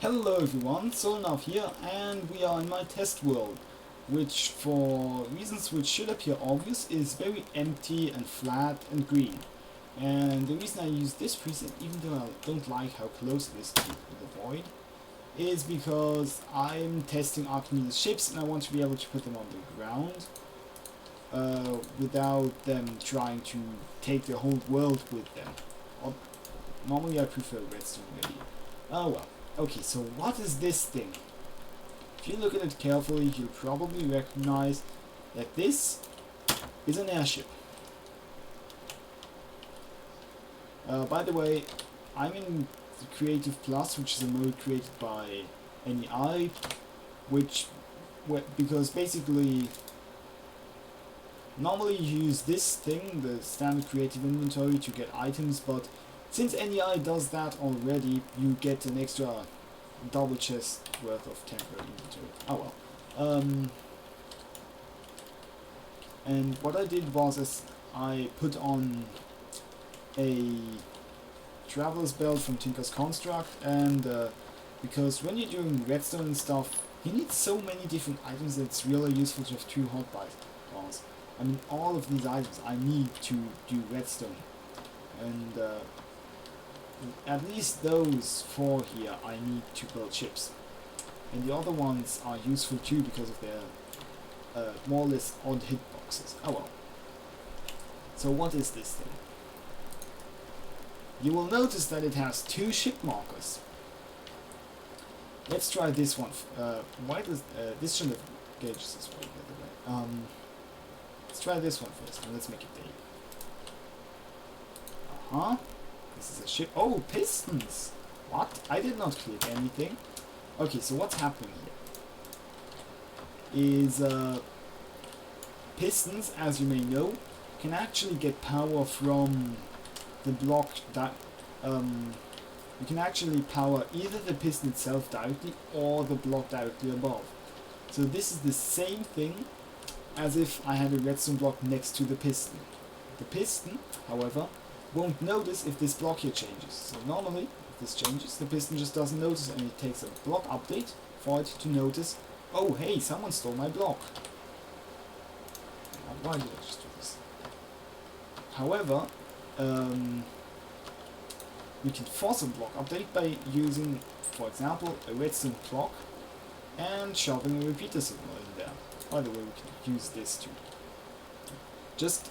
Hello everyone, Solnav here, and we are in my test world, which for reasons which should appear obvious is very empty and flat and green. And the reason I use this preset, even though I don't like how close it is to the void, is because I'm testing ArchimedesShips and I want to be able to put them on the ground without them trying to take the whole world with them. Normally I prefer redstone really. Oh well. Okay, so what is this thing? If you look at it carefully, you'll probably recognize that this is an airship. By the way, I'm in the Creative Plus, which is a mode created by NEI, because basically normally you use this thing, the standard creative inventory, to get items, but since NEI does that already, you get an extra double chest worth of temporary inventory. Oh well. And what I did was I put on a traveler's belt from Tinker's Construct, and because when you're doing redstone and stuff, you need so many different items that it's really useful to have two hotbars. I mean, all of these items I need to do redstone, and at least those four here I need to build ships, and the other ones are useful too because of their more or less odd hitboxes. Oh well. So what is this thing? You will notice that it has two ship markers. Let's try this one. Why does this shouldn't have gauges this way, by the way. Let's try this one first, and let's make it day. This is a ship. Oh, pistons! What? I did not click anything. Okay, so what's happening here is pistons, as you may know, can actually get power from the block that you can actually power either the piston itself directly or the block directly above. So this is the same thing as if I had a redstone block next to the piston. The piston, however, won't notice if this block here changes. So normally, if this changes, the piston just doesn't notice, and it takes a block update for it to notice, oh hey, someone stole my block. Why did I just do this? However, we can force a block update by using, for example, a redstone clock and shoving a repeater signal in there. By the way, we can use this too. Just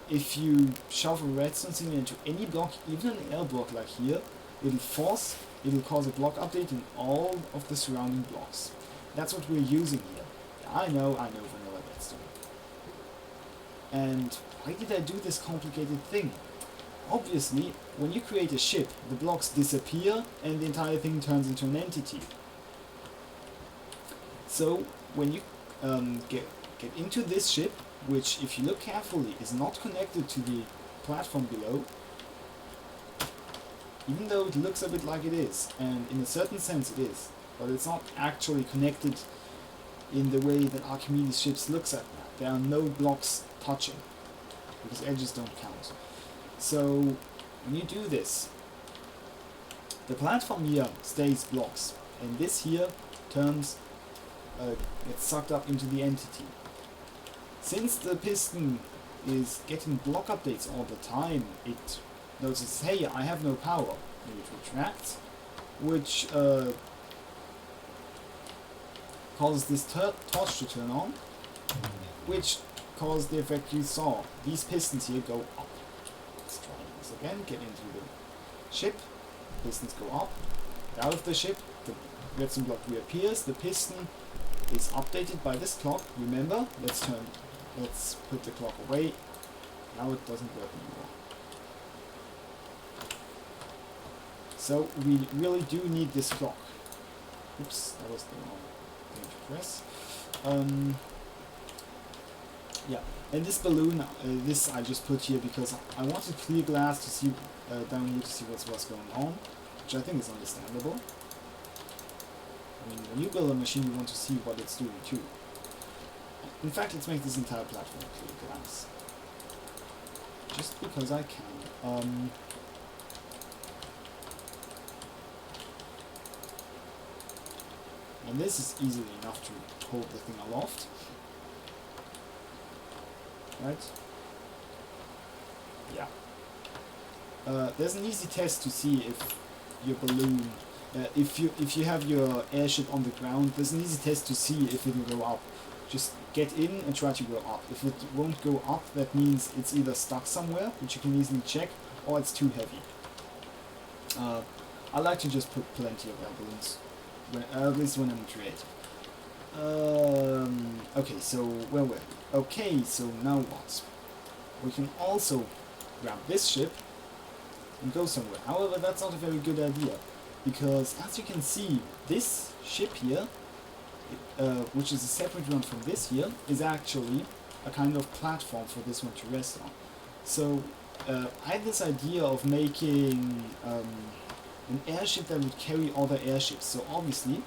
if you shove a redstone signal into any block, even an air block like here, it'll cause a block update in all of the surrounding blocks. That's what we're using here. I know vanilla redstone. And why did I do this complicated thing? Obviously, when you create a ship, the blocks disappear and the entire thing turns into an entity. So when you get into this ship, which, if you look carefully, is not connected to the platform below, even though it looks a bit like it is, and in a certain sense it is, but it's not actually connected in the way that ArchimedesShips looks at that. There are no blocks touching, because edges don't count. So when you do this, the platform here stays blocks, and this here gets sucked up into the entity. Since the piston is getting block updates all the time, it notices, hey, I have no power, and it retracts, which causes this torch to turn on, which causes the effect you saw. These pistons here go up. Let's try this again, get into the ship, pistons go up, out of the ship, the redstone block reappears, the piston is updated by this clock. Remember, let's put the clock away. Now it doesn't work anymore. So we really do need this clock. Oops, that was the wrong thing to press. Yeah, and this balloon, this I just put here because I wanted clear glass to see down here to see what's going on, which I think is understandable. I mean, when you build a machine, you want to see what it's doing too. In fact, let's make this entire platform clear glass. Just because I can. And this is easily enough to hold the thing aloft. Right? Yeah. There's an easy test to see if your balloon, if you have your airship on the ground, there's an easy test to see if it will go up. Just get in and try to go up. If it won't go up, that means it's either stuck somewhere, which you can easily check, or it's too heavy. I like to just put plenty of air balloons, at least when I'm creative. Okay, so where were we? Okay, so now what? We can also grab this ship and go somewhere. However, that's not a very good idea, because as you can see, this ship here, which is a separate one from this here, is actually a kind of platform for this one to rest on. So I had this idea of making an airship that would carry other airships. So obviously,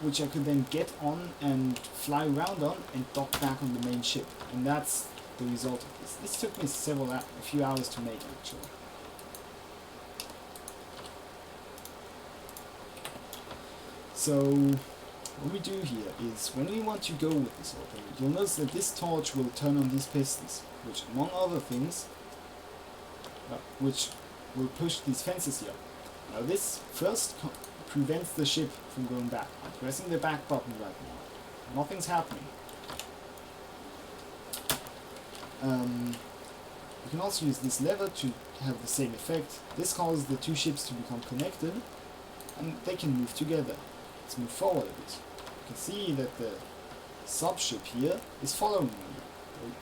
which I could then get on and fly around on and dock back on the main ship. And that's the result of this. This took me a few hours to make actually. So what we do here is, when we want to go with this whole thing, you'll notice that this torch will turn on these pistons, which among other things, which will push these fences here. Now this first prevents the ship from going back. I'm pressing the back button right now. Nothing's happening. You can also use this lever to have the same effect. This causes the two ships to become connected, and they can move together. Let's move forward a bit. You can see that the sub-ship here is following me.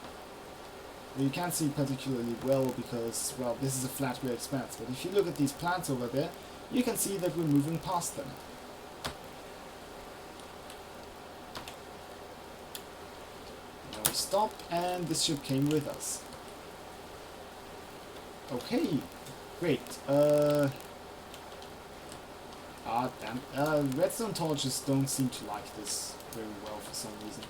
You can't see particularly well because, well, this is a flat grey expanse, but if you look at these plants over there, you can see that we're moving past them. Now we stop, and this ship came with us. Okay, great. Damn. Redstone torches don't seem to like this very well for some reason.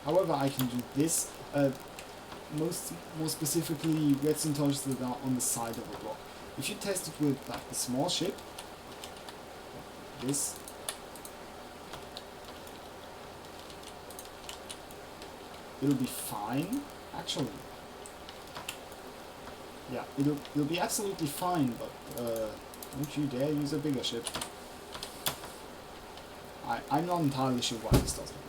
However, I can do this. More specifically, redstone torches that are on the side of a block. If you test it with like a small ship, this, it'll be fine. Actually, yeah, it'll be absolutely fine. But don't you dare use a bigger ship. I'm not entirely sure why this doesn't work.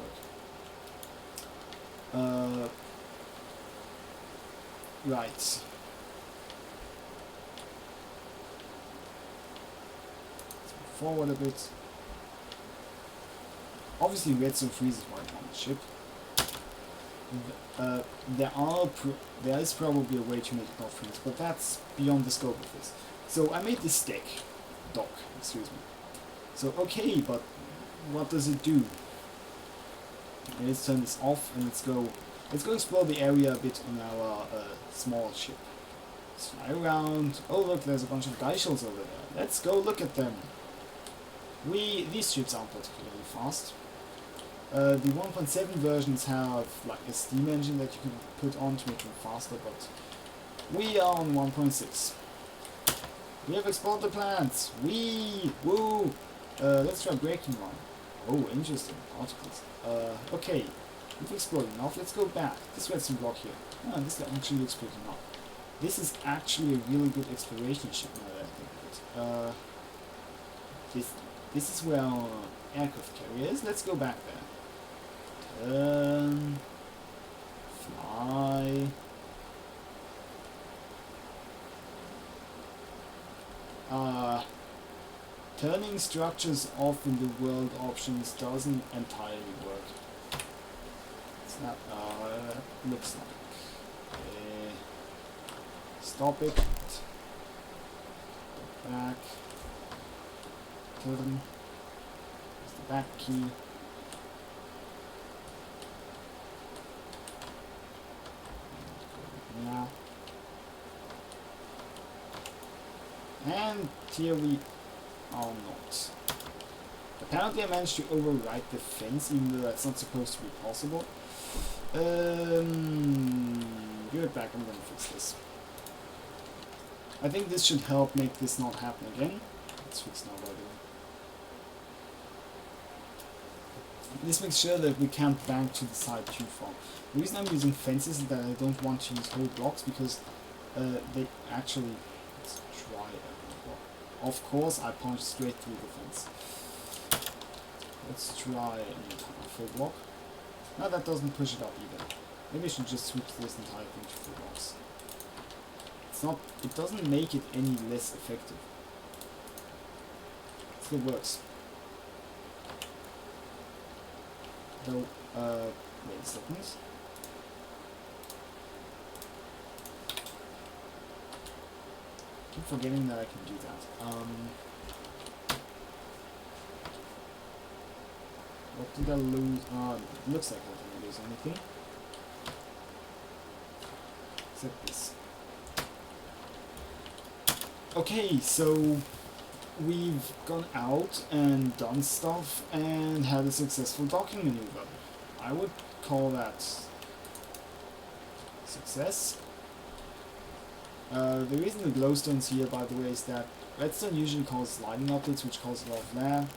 Right. Let's move forward a bit. Obviously, redstone freezes while on the ship. There is probably a way to make it not freeze, but that's beyond the scope of this. So I made this dock, excuse me. So okay, but what does it do? Let's turn this off and let's go explore the area a bit on our small ship. Let's fly around. Oh look, there's a bunch of geishels over there. Let's go look at them. These ships aren't particularly fast. The 1.7 versions have like a steam engine that you can put on to make them faster, but we are on 1.6. We have explored the plants. Woo! Let's try breaking one. Oh, interesting. Articles. Okay. We've explored enough. Let's go back. This redstone block here. Oh, this actually looks pretty enough. This is actually a really good exploration ship now that I think of it. This is where our aircraft carrier is. Let's go back there. Turn. Fly. Turning structures off in the world options doesn't entirely work. It's not, looks like. Stop it. Go back. Turn. There's the back key. Now. And here we are not. Apparently I managed to override the fence, even though that's not supposed to be possible. Give it back, I'm gonna fix this. I think this should help make this not happen again. It's fixed now, by the way. This makes sure that we can't bank to the side too far. The reason I'm using fences is that I don't want to use whole blocks because they actually... Let's try it. Of course, I punch straight through the fence. Let's try a full block. No, that doesn't push it up either. Maybe I should just switch this entire thing to full blocks. It's not... It doesn't make it any less effective. It still works. Though, wait a second. Keep forgetting that I can do that. What did I lose? It looks like I didn't lose anything. Except this. Okay, so we've gone out and done stuff and had a successful docking maneuver. I would call that success. The reason the glowstone's here, by the way, is that redstone usually causes lighting uplets, which cause a lot of glare,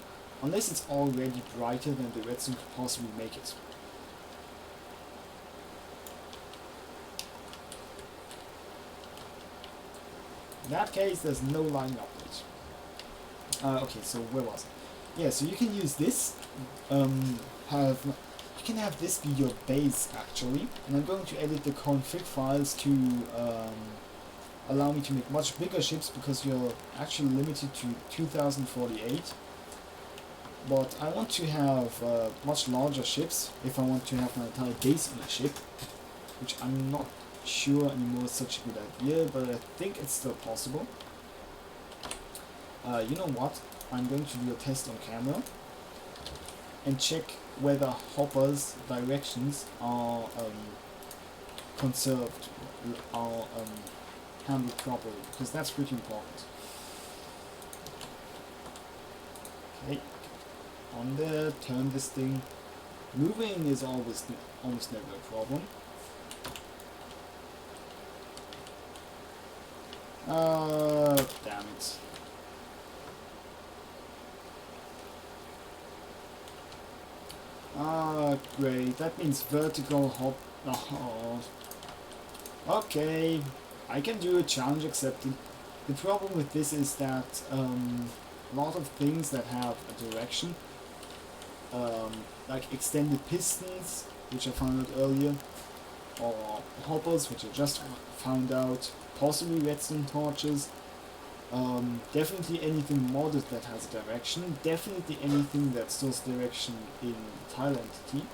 unless it's already brighter than the redstone could possibly make it. In that case, there's no lighting uplet. Okay, so where was it? Yeah, so you can use this. You can have this be your base actually, and I'm going to edit the config files to allow me to make much bigger ships because you're actually limited to 2048. But I want to have much larger ships if I want to have my entire base on a ship, which I'm not sure anymore is such a good idea, but I think it's still possible. You know what? I'm going to do a test on camera and check whether Hopper's directions are conserved, are handled properly, because that's pretty important. Okay, on there, turn this thing. Moving is almost never a problem. Damn it. Great. That means vertical hop. Oh. Okay, I can do a challenge accepted. The problem with this is that a lot of things that have a direction, like extended pistons, which I found out earlier, or hoppers, which I just found out, possibly redstone torches, definitely anything modded that has a direction, definitely anything that stores direction in the tile entity.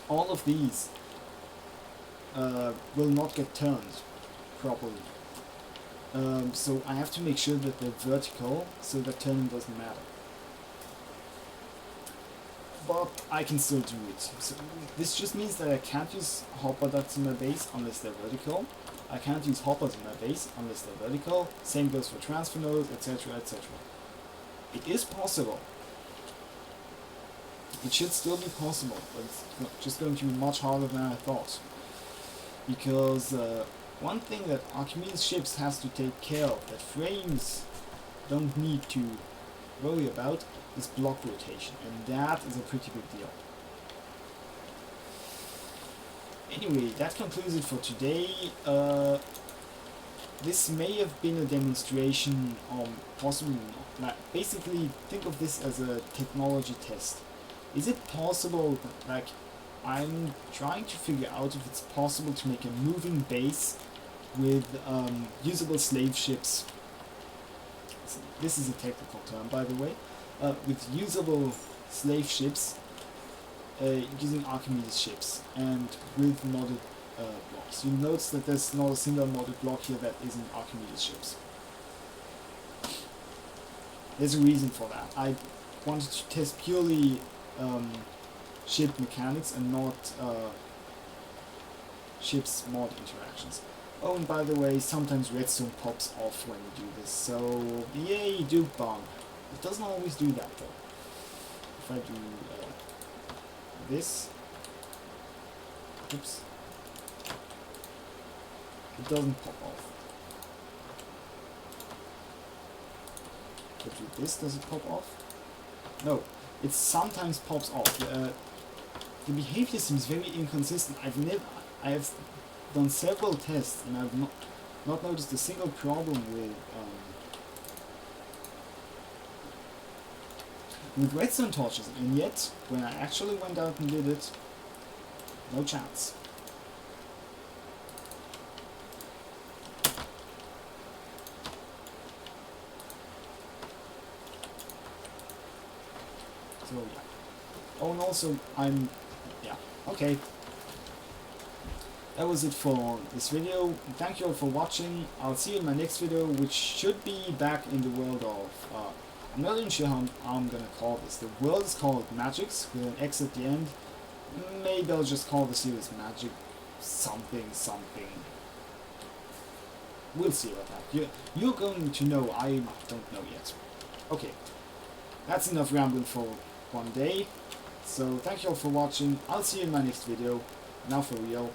All of these will not get turned properly. So I have to make sure that they're vertical, so that turning doesn't matter. But I can still do it. So this just means that I can't use hopper ducts in my base unless they're vertical. I can't use hoppers in my base unless they're vertical. Same goes for transfer nodes, etc, etc. It is possible. It should still be possible, but it's just going to be much harder than I thought. Because one thing that ArchimedesShips has to take care of, that frames don't need to worry about, is block rotation, and that is a pretty big deal. Anyway, that concludes it for today. This may have been a demonstration, possibly not. Like, basically, think of this as a technology test. Is it possible, like, I'm trying to figure out if it's possible to make a moving base with usable slave ships. So this is a technical term, by the way. With usable slave ships using ArchimedesShips and with modded blocks. You'll notice that there's not a single modded block here that isn't ArchimedesShips. There's a reason for that. I wanted to test purely ship mechanics and not ships mod interactions. Oh, and by the way, sometimes redstone pops off when you do this, so yay, Duke Bomb. It doesn't always do that though. if I do this, oops, it doesn't pop off. If I do this, does it pop off? No, it sometimes pops off. The behavior seems very inconsistent. I have done several tests and I've not noticed a single problem with redstone torches, and yet when I actually went out and did it, no chance. So yeah. Oh, and also okay. That was it for this video. Thank you all for watching. I'll see you in my next video, which should be back in the world of I'm not even sure how I'm gonna call this. The world is called Magics with an X at the end. Maybe I'll just call the series Magic something. We'll see about that. You're going to know. I don't know yet. Okay, that's enough rambling for one day. So thank you all for watching. I'll see you in my next video. Now for real.